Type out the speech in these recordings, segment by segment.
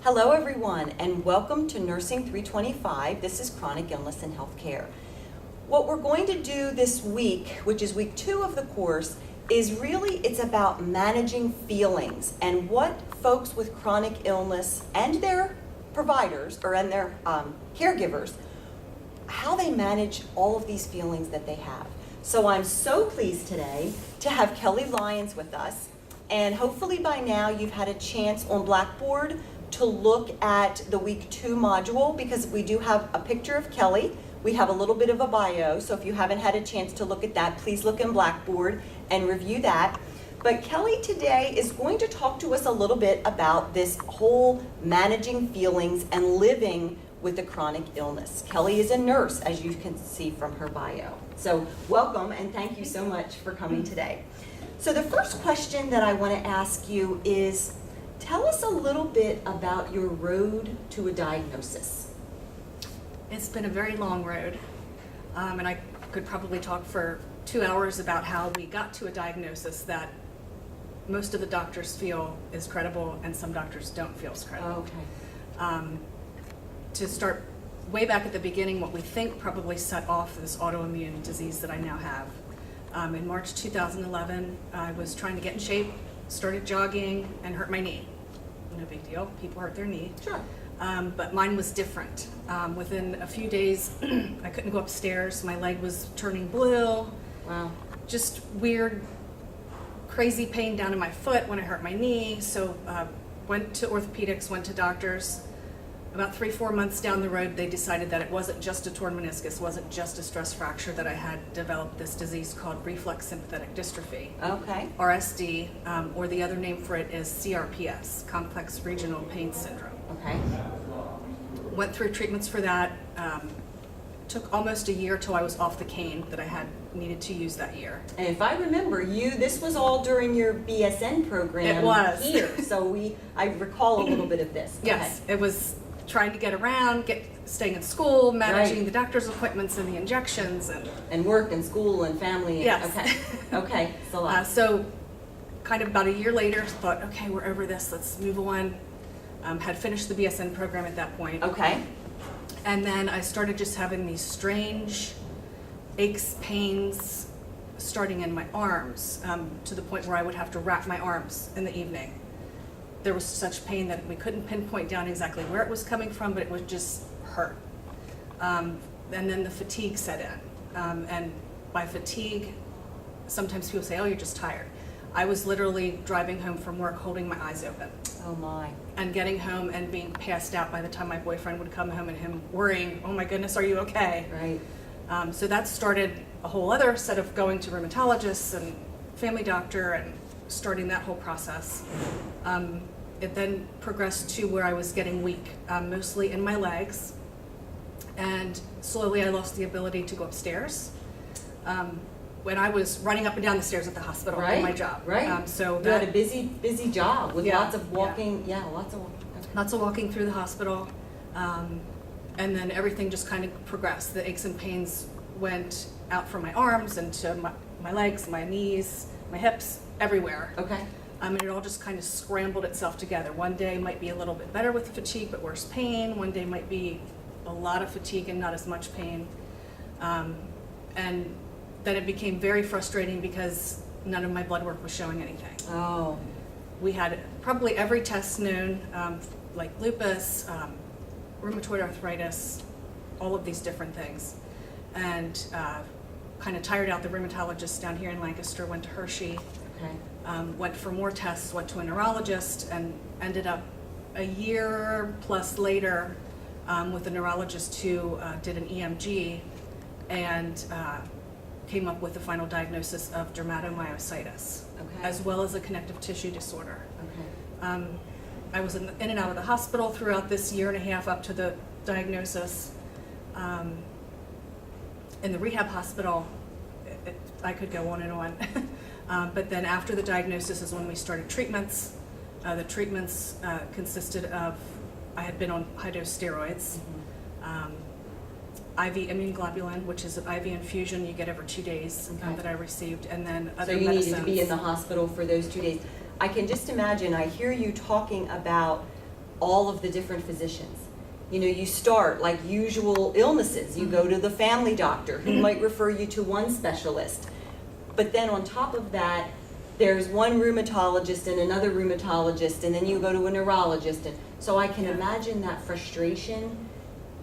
Hello everyone, and welcome to Nursing 325. This is Chronic Illness and Healthcare. What we're going to do this week, which is week 2 of the course, is really, it's about managing feelings and what folks with chronic illness and their providers and their caregivers, how they manage all of these feelings that they have. So I'm so pleased today to have Kelly Lyons with us, and hopefully by now you've had a chance on Blackboard to look at the week 2 module, because we do have a picture of Kelly. We have a little bit of a bio, so if you haven't had a chance to look at that, please look in Blackboard and review that. But Kelly today is going to talk to us a little bit about this whole managing feelings and living with a chronic illness. Kelly is a nurse, as you can see from her bio. So welcome, and thank you so much for coming today. So the first question that I want to ask you is, tell us a little bit about your road to a diagnosis. It's been a very long road, and I could probably talk for 2 hours about how we got to a diagnosis that most of the doctors feel is credible and some doctors don't feel is credible. Okay. To start way back at the beginning, what we think probably set off this autoimmune disease that I now have. In March 2011, I was trying to get in shape, started jogging, and hurt my knee. No big deal, people hurt their knee. Sure. But mine was different. Within a few days, I couldn't go upstairs. My leg was turning blue. Wow. Just weird, crazy pain down in my foot when I hurt my knee. So went to orthopedics, went to doctors. About 3-4 months down the road, they decided that it wasn't just a torn meniscus, wasn't just a stress fracture, that I had developed this disease called reflex sympathetic dystrophy. Okay. RSD, or the other name for it is CRPS, complex regional pain syndrome. Okay. Went through treatments for that. Took almost a year till I was off the cane that I had needed to use that year. And if I remember this was all during your BSN program. It was. Here, so I recall a little bit of this. Yes, it was trying to get around, staying in school, managing Right. the doctor's appointments and the injections, And work and school and family. And, Yes. Okay. Okay. It's a lot. So kind of about a year later, thought, okay, we're over this, let's move on. Had finished the BSN program at that point. Okay. And then I started just having these strange aches, pains, starting in my arms, to the point where I would have to wrap my arms in the evening. There was such pain that we couldn't pinpoint down exactly where it was coming from, but it would just hurt. And then the fatigue set in. And by fatigue, sometimes people say, oh, you're just tired. I was literally driving home from work holding my eyes open. Oh my. And getting home and being passed out by the time my boyfriend would come home, and him worrying, oh my goodness, are you okay? Right. So that started a whole other set of going to rheumatologists and family doctor and starting that whole process. It then progressed to where I was getting weak, mostly in my legs, and slowly I lost the ability to go upstairs. When I was running up and down the stairs at the hospital Right. in my job. Right. So You had a busy job with Yeah. lots of walking. Yeah, lots of walking. Okay. lots of walking through the hospital, and then everything just kind of progressed. The aches and pains went out from my arms and to my legs, my knees, my hips, everywhere. Okay. And it all just kind of scrambled itself together. One day might be a little bit better with the fatigue but worse pain. One day might be a lot of fatigue and not as much pain. And then it became very frustrating because none of my blood work was showing anything. Oh. We had probably every test known, like lupus, rheumatoid arthritis, all of these different things. And kind of tired out the rheumatologist down here in Lancaster, went to Hershey, Okay. went for more tests, went to a neurologist, and ended up a year plus later with a neurologist who did an EMG and came up with the final diagnosis of dermatomyositis, Okay. as well as a connective tissue disorder. Okay. I was in and out of the hospital throughout this year and a half up to the diagnosis. In the rehab hospital, I could go on and on. But then after the diagnosis is when we started treatments. The treatments consisted of, I had been on high-dose steroids, IV immune globulin, which is an IV infusion you get every 2 days, Okay. that I received, and then So other you medicines. needed to be in the hospital for those 2 days. I can just imagine, I hear you talking about all of the different physicians. You know, you start like usual illnesses. You go to the family doctor who might refer you to one specialist. But then on top of that, there's one rheumatologist and another rheumatologist, and then you go to a neurologist. And so I can imagine that frustration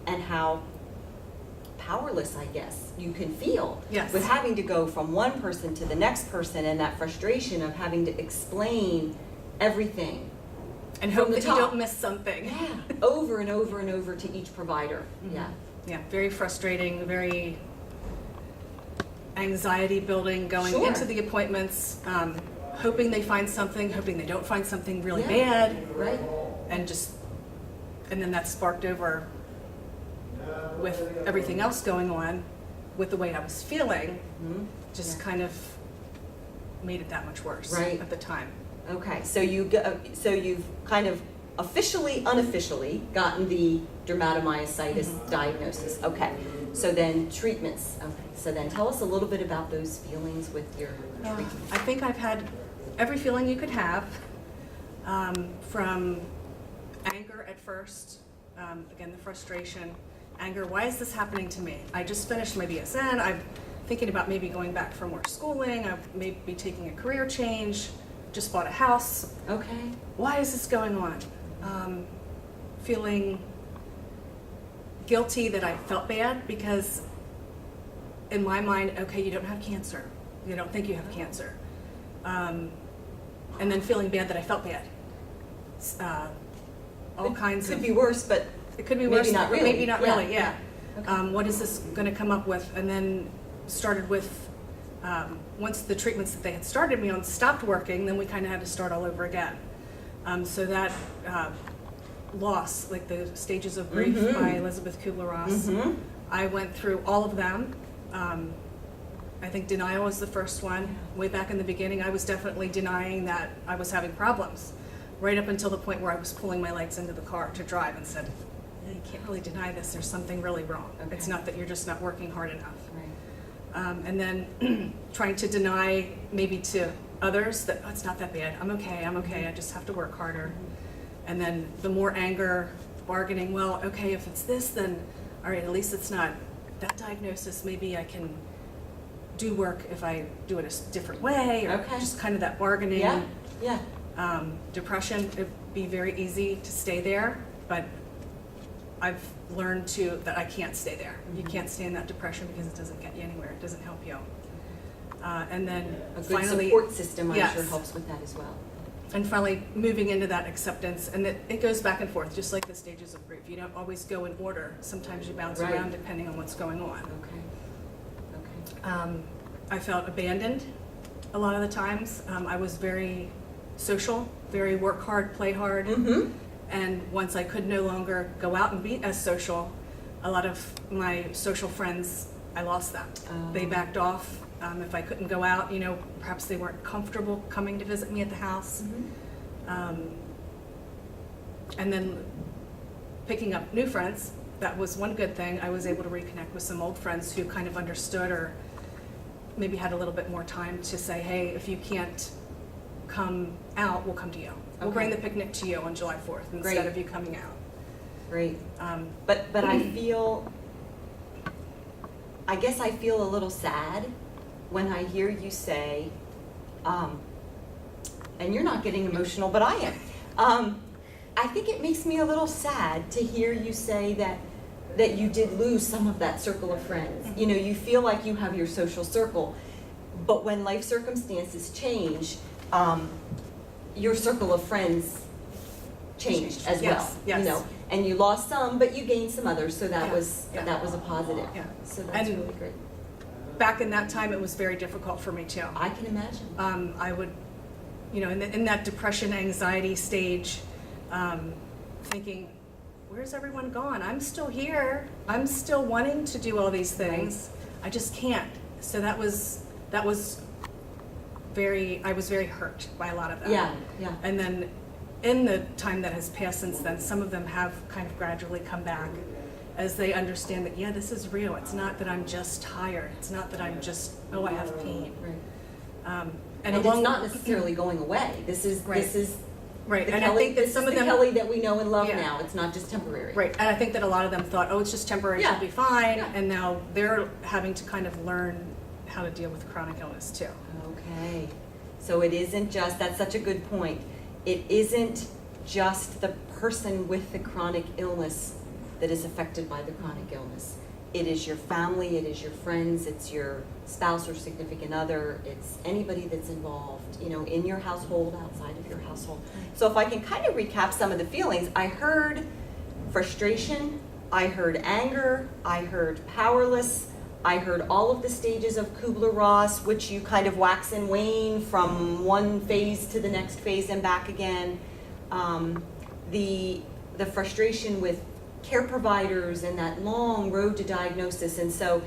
and how powerless, I guess, you can feel with having to go from one person to the next person, and that frustration of having to explain everything. And hope that you don't miss something. Yeah, over and over and over to each provider. Yeah. Yeah, very frustrating, very anxiety building going into the appointments, hoping they find something, hoping they don't find something really bad. Right. And then that sparked over with everything else going on, with the way I was feeling, just kind of made it that much worse at the time. Okay, so you've kind of officially, unofficially gotten the dermatomyositis diagnosis. Okay, so then treatments. Okay, so then tell us a little bit about those feelings with your treatment. I think I've had every feeling you could have, from anger at first, again, the frustration, anger, why is this happening to me? I just finished my BSN, I'm thinking about maybe going back for more schooling, I may be taking a career change, just bought a house. Okay. Why is this going on? Feeling guilty that I felt bad because in my mind, okay, you don't have cancer. You don't think you have cancer. And then feeling bad that I felt bad. All kinds of... Could be worse, but it could be worse, maybe not really. Maybe not really, yeah. Okay. What is this going to come up with? And then started with, once the treatments that they had started me on stopped working, then we kind of had to start all over again. So that loss, like the Stages of Grief by Elizabeth Kubler-Ross, I went through all of them. I think denial was the first one. Way back in the beginning, I was definitely denying that I was having problems, right up until the point where I was pulling my legs into the car to drive and said, you can't really deny this, there's something really wrong. Okay. It's not that you're just not working hard enough. Right. And then trying to deny maybe to others that, oh, it's not that bad, I'm okay, I just have to work harder. And then the more anger, bargaining, well, okay, if it's this, then all right, at least it's not that diagnosis, maybe I can do work if I do it a different way, or just kind of that bargaining. Yeah. Depression, it'd be very easy to stay there, but I've learned that I can't stay there. You can't stay in that depression because it doesn't get you anywhere. It doesn't help you. And then a good finally, support system, I'm sure, helps with that as well. And finally, moving into that acceptance, and it goes back and forth, just like the stages of grief. You don't always go in order. Sometimes you bounce around depending on what's going on. Okay. I felt abandoned a lot of the times. I was very social, very work hard, play hard. And once I could no longer go out and be as social, a lot of my social friends, I lost that. They backed off. If I couldn't go out, perhaps they weren't comfortable coming to visit me at the house. And then picking up new friends, that was one good thing. I was able to reconnect with some old friends who kind of understood, or maybe had a little bit more time to say, hey, if you can't come out, we'll come to you. We'll bring the picnic to you on July 4th instead of you coming out. Great. But I guess I feel a little sad when I hear you say, and you're not getting emotional, but I am. I think it makes me a little sad to hear you say that you did lose some of that circle of friends. You feel like you have your social circle, but when life circumstances change, your circle of friends changed as well. Yes. And you lost some, but you gained some others, so that was a positive. Yeah. So that's really great. Back in that time, it was very difficult for me too. I can imagine. I would, in that depression, anxiety stage, thinking, where's everyone gone? I'm still here. I'm still wanting to do all these things. Right. I just can't. So I was very hurt by a lot of that. Yeah. And then in the time that has passed since then, some of them have kind of gradually come back as they understand that, this is real. It's not that I'm just tired. It's not that I'm just, I have pain. Right. And it's not necessarily going away. This is Right, The and Kelly, I think that this some is of the them. Kelly that we know and love Yeah. now. It's not just temporary. Right, and I think that a lot of them thought, oh, it's just temporary, Yeah. she'll be fine, Yeah. and now they're having to kind of learn how to deal with chronic illness too. Okay, so it isn't just, that's such a good point. It isn't just the person with the chronic illness that is affected by the chronic illness. It is your family, it is your friends, it's your spouse or significant other, it's anybody that's involved, in your household, outside of your household. So if I can kind of recap some of the feelings, I heard frustration, I heard anger, I heard powerless, I heard all of the stages of Kubler-Ross, which you kind of wax and wane from one phase to the next phase and back again. The frustration with care providers and that long road to diagnosis. And so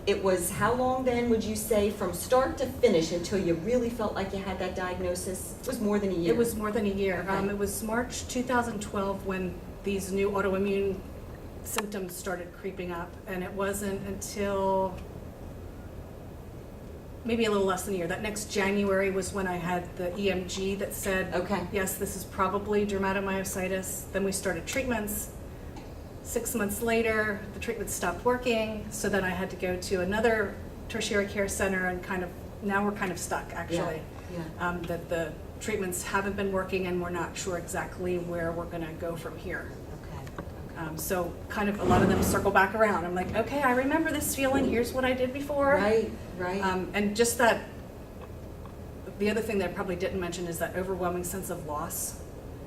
it was, how long then would you say from start to finish until you really felt like you had that diagnosis? It was more than a year. It was more than a year. Okay. It was March 2012 when these new autoimmune symptoms started creeping up, and it wasn't until maybe a little less than a year. That next January was when I had the EMG that said, Okay. yes, this is probably dermatomyositis. Then we started treatments. 6 months later, the treatment stopped working, so then I had to go to another tertiary care center, and now we're kind of stuck, actually. Yeah. That the treatments haven't been working, and we're not sure exactly where we're gonna go from here. Okay. So kind of a lot of them circle back around. I'm like, okay, I remember this feeling, here's what I did before. Right. And just that, the other thing that I probably didn't mention is that overwhelming sense of loss.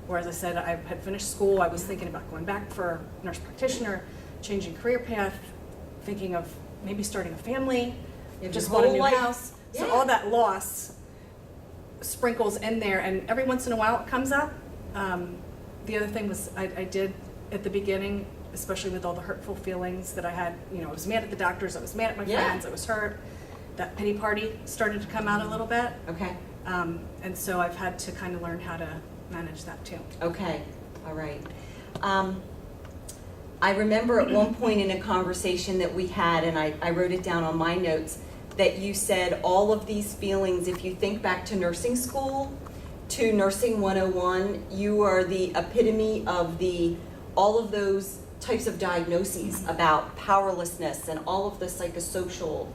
Where, as I said, I had finished school, I was thinking about going back for nurse practitioner, changing career path, thinking of maybe starting a family, Your just bought a whole new life. house. Yeah. So all that loss sprinkles in there, and every once in a while it comes up. The other thing was I did at the beginning, especially with all the hurtful feelings that I had, I was mad at the doctors, I was mad at my Yeah. friends, I was hurt. That pity party started to come out a little bit. Okay. And so I've had to kind of learn how to manage that too. Okay. All right. I remember at one point in a conversation that we had, and I wrote it down on my notes, that you said all of these feelings, if you think back to nursing school, to Nursing 101, you are the epitome of all of those types of diagnoses about powerlessness and all of the psychosocial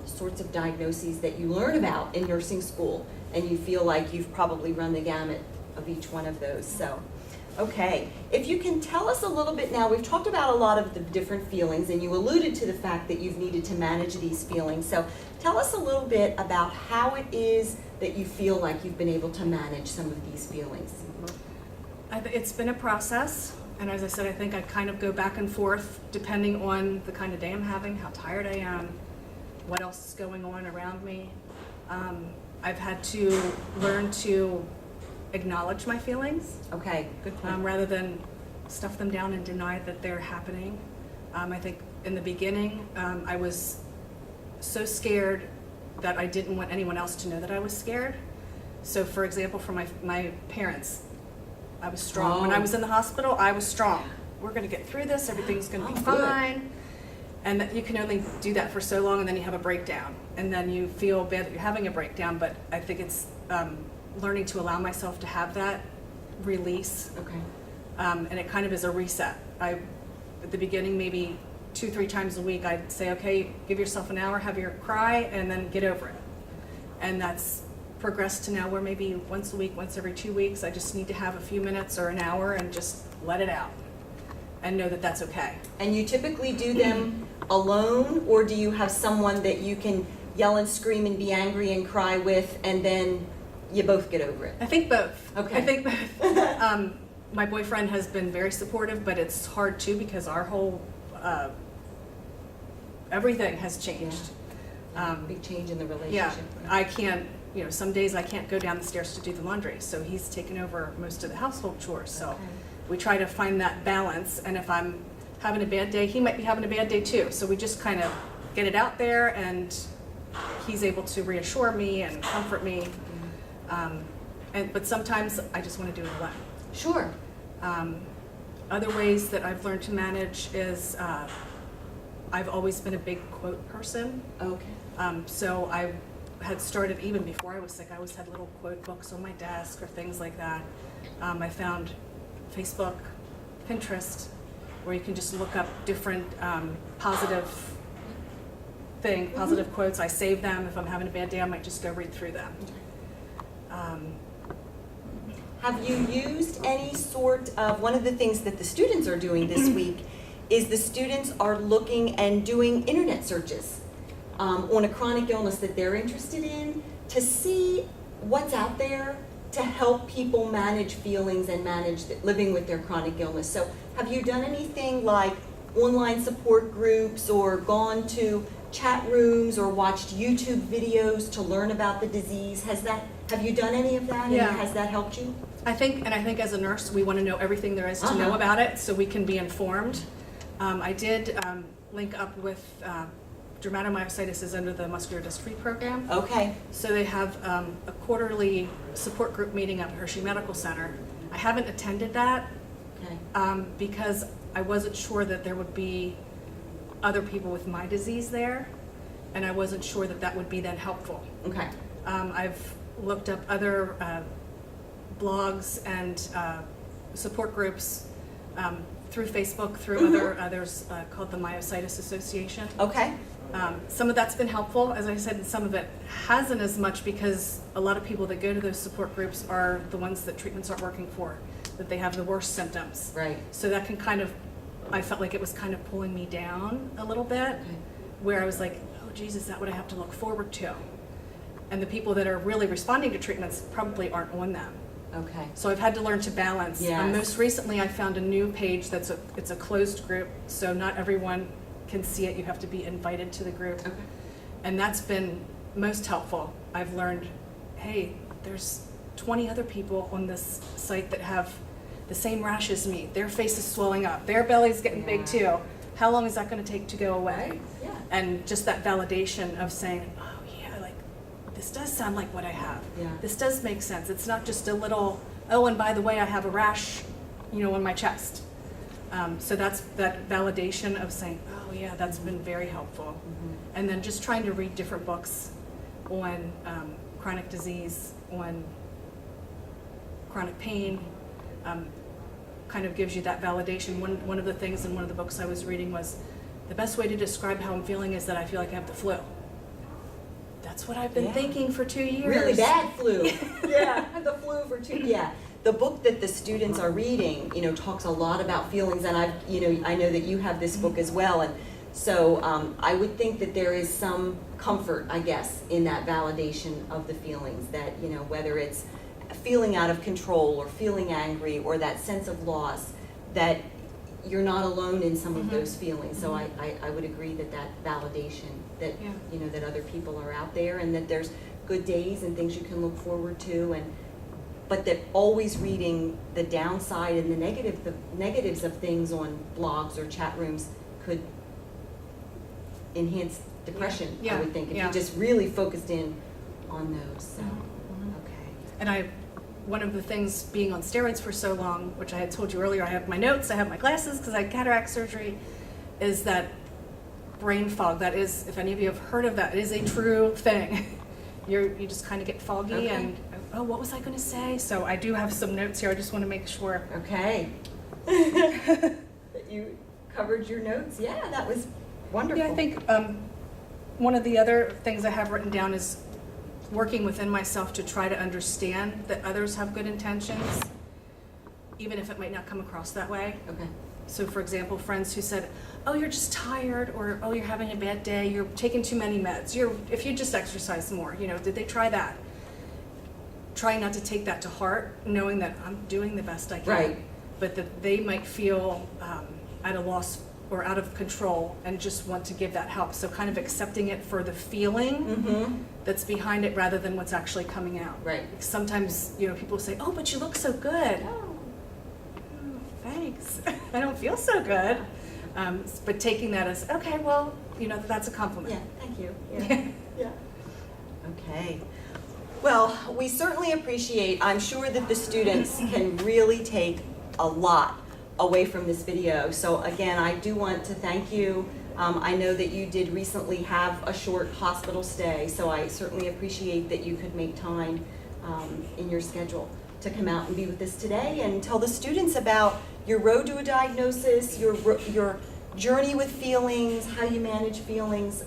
sorts of diagnoses that you learn about in nursing school, and you feel like you've probably run the gamut of each one of those. So, okay, if you can tell us a little bit now, we've talked about a lot of the different feelings, and you alluded to the fact that you've needed to manage these feelings. So tell us a little bit about how it is that you feel like you've been able to manage some of these feelings. It's been a process, and as I said, I think I kind of go back and forth depending on the kind of day I'm having, how tired I am, what else is going on around me. I've had to learn to acknowledge my feelings Okay, good point. rather than stuff them down and deny that they're happening. I think in the beginning, I was so scared that I didn't want anyone else to know that I was scared. So for example, for my parents, I was strong. When I was in the hospital, I was strong. We're gonna get through this, everything's gonna be good. fine. And that you can only do that for so long, and then you have a breakdown. And then you feel bad that you're having a breakdown, but I think it's learning to allow myself to have that release. Okay. And it kind of is a reset. At the beginning, maybe 2-3 times a week, I'd say, okay, give yourself an hour, have your cry, and then get over it. And that's progressed to now where maybe once a week, once every 2 weeks, I just need to have a few minutes or an hour and just let it out and know that that's okay. And you typically do them alone, or do you have someone that you can yell and scream and be angry and cry with, and then you both get over it? I think both. Okay. I think both. My boyfriend has been very supportive, but it's hard too because our whole, everything has changed. Big change in the relationship. Yeah, I can't, some days I can't go down the stairs to do the laundry, so he's taken over most of the household chores. So Okay. we try to find that balance, and if I'm having a bad day, he might be having a bad day too. So we just kind of get it out there, and he's able to reassure me and comfort me. But sometimes I just want to do it alone. Sure. Other ways that I've learned to manage is I've always been a big quote person. Okay. So had started even before I was sick. I always had little quote books on my desk or things like that. I found Facebook, Pinterest, where you can just look up different positive quotes. I save them. If I'm having a bad day, I might just go read through them. Have you used any sort of, one of the things that the students are doing this week is the students are looking and doing internet searches on a chronic illness that they're interested in to see what's out there to help people manage feelings and manage living with their chronic illness. So have you done anything like online support groups or gone to chat rooms or watched YouTube videos to learn about the disease? Have you done any of that? Yeah. And has that helped you? I think as a nurse, we want to know everything there is to know about it so we can be informed. I did link up with dermatomyositis is under the muscular dystrophy program. Okay. So they have a quarterly support group meeting at Hershey Medical Center. I haven't attended that because I wasn't sure that there would be other people with my disease there, and I wasn't sure that that would be then helpful. Okay. I've looked up other blogs and support groups through Facebook, through others called the Myositis Association. Okay. Some of that's been helpful, as I said, and some of it hasn't as much because a lot of people that go to those support groups are the ones that treatments aren't working for, that they have the worst symptoms. Right. So that can kind of, I felt like it was kind of pulling me down a little bit, where I was like, oh geez, is that what I have to look forward to? And the people that are really responding to treatments probably aren't on them. Okay. So I've had to learn to balance. Yes. Most recently, I found a new page it's a closed group, so not everyone can see it. You have to be invited to the group. Okay. And that's been most helpful. I've learned, hey, there's 20 other people on this site that have the same rash as me. Their face is swelling up. Their belly's getting big too. How long is that going to take to go away? Right. Yeah. And just that validation of saying, oh yeah, like this does sound like what I have. Yeah. This does make sense. It's not just a little, oh, and by the way, I have a rash, on my chest. So that's that validation of saying, oh yeah, that's been very helpful. And then just trying to read different books on chronic disease, on chronic pain, kind of gives you that validation. One of the things in one of the books I was reading was, the best way to describe how I'm feeling is that I feel like I have the flu. That's what I've been thinking for 2 years. Really bad flu. Yeah, I had the flu for 2 years. Yeah. The book that the students are reading, talks a lot about feelings, and I know that you have this book as well, and so I would think that there is some comfort, I guess, in that validation of the feelings, that, whether it's feeling out of control or feeling angry or that sense of loss, that you're not alone in some of those feelings. So I would agree that validation, that, that other people are out there and that there's good days and things you can look forward to, but that always reading the downside and the negatives of things on blogs or chat rooms could enhance depression, I would think, if you just really focused in on those. So, okay. And one of the things being on steroids for so long, which I had told you earlier, I have my notes, I have my glasses because I had cataract surgery, is that brain fog. That is, if any of you have heard of that, it is a true thing. You just kind of get foggy and, oh, what was I going to say? So I do have some notes here. I just want to make sure. Okay. That you covered your notes. Yeah, that was wonderful. Yeah, I think one of the other things I have written down is working within myself to try to understand that others have good intentions, even if it might not come across that way. Okay. So for example, friends who said, oh, you're just tired, or oh, you're having a bad day, you're taking too many meds, if you just exercise more, did they try that? Trying not to take that to heart, knowing that I'm doing the best I can, right, but that they might feel at a loss or out of control and just want to give that help. So kind of accepting it for the feeling that's behind it rather than what's actually coming out. Right. Sometimes, people say, oh, but you look so good. Oh, thanks. I don't feel so good. But taking that as, okay, well, that's a compliment. Yeah, thank you. Yeah. Yeah. Okay. Well, we certainly appreciate, I'm sure that the students can really take a lot away from this video. So again, I do want to thank you I know that you did recently have a short hospital stay, so I certainly appreciate that you could make time in your schedule to come out and be with us today and tell the students about your road to a diagnosis, your journey with feelings, how you manage feelings.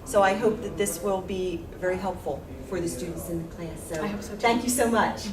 So I hope that this will be very helpful for the students in the class. So I hope so too. thank you so much.